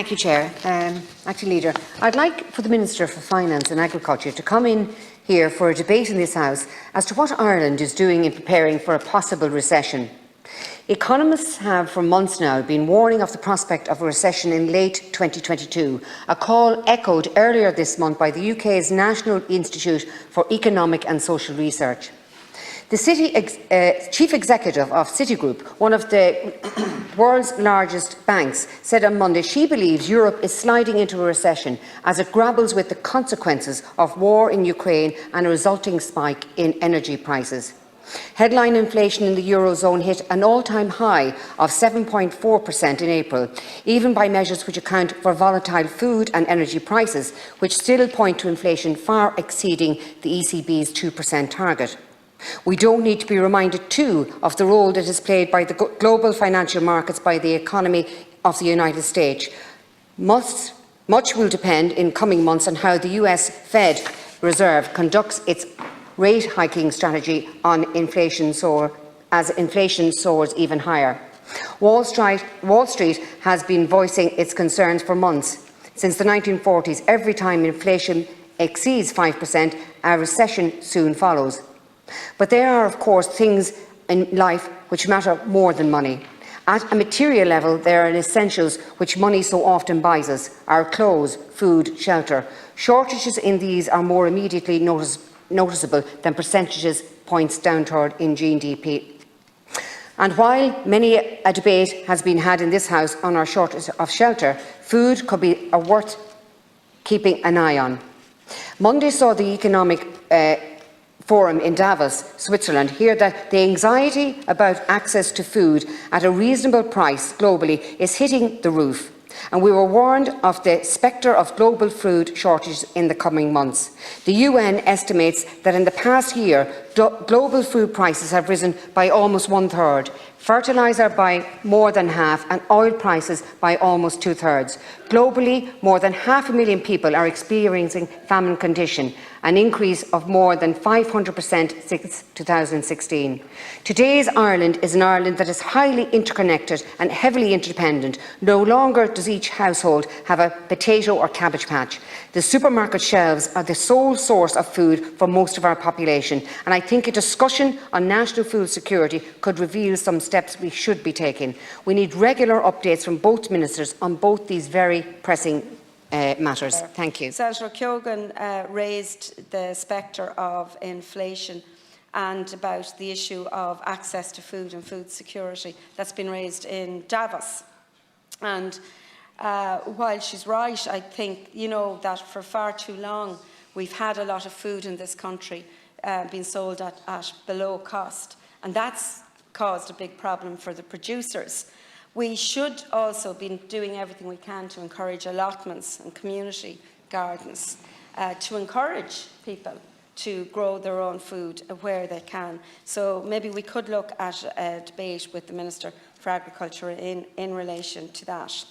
Thank you, Chair. Acting Leader, I'd like for the Minister for Finance and Agriculture to come in here for a debate in this House as to what Ireland is doing in preparing for a possible recession. Economists have for months now been warning of the prospect of a recession in late 2022, a call echoed earlier this month by the UK's National Institute for Economic and Social Research. The Chief Executive of Citigroup, one of the world's largest banks, said on Monday she believes Europe is sliding into a recession as it grapples with the consequences of war in Ukraine and a resulting spike in energy prices. Headline inflation in the Eurozone hit an all-time high of 7.4% in April, even by measures which account for volatile food and energy prices, which still point to inflation far exceeding the ECB's 2% target. We don't need to be reminded, too, of the role that is played by the global financial markets by the economy of the United States. Much will depend in coming months on how the US Fed Reserve conducts its rate hiking strategy on inflation as inflation soars even higher. Wall Street has been voicing its concerns for months. Since the 1940s, every time inflation exceeds 5%, a recession soon follows. But there are, of course, things in life which matter more than money. At a material level, there are essentials which money so often buys us: our clothes, food, shelter. Shortages in these are more immediately noticeable than percentages points downward in GDP. And while many a debate has been had in this House on our shortage of shelter, food could be worth keeping an eye on. Monday saw the Economic Forum in Davos, Switzerland, hear that the anxiety about access to food at a reasonable price globally is hitting the roof, and we were warned of the spectre of global food shortages in the coming months. The UN estimates that in the past year, global food prices have risen by almost 1/3, fertiliser by more than half, and oil prices by almost 2/3. Globally, more than 500,000 people are experiencing famine condition, an increase of more than 500% since 2016. Today's Ireland is an Ireland that is highly interconnected and heavily interdependent. No longer does each household have a potato or cabbage patch. The supermarket shelves are the sole source of food for most of our population, and I think a discussion on national food security could reveal some steps we should be taking. We need regular updates from both ministers on both these very pressing matters. Thank you. Senator Keogan raised the spectre of inflation and about the issue of access to food and food security that's been raised in Davos. And while she's right, I think, that for far too long we've had a lot of food in this country being sold at below cost, and that's caused a big problem for the producers. We should also be doing everything we can to encourage allotments and community gardens, to encourage people to grow their own food where they can. So maybe we could look at a debate with the Minister for Agriculture in relation to that.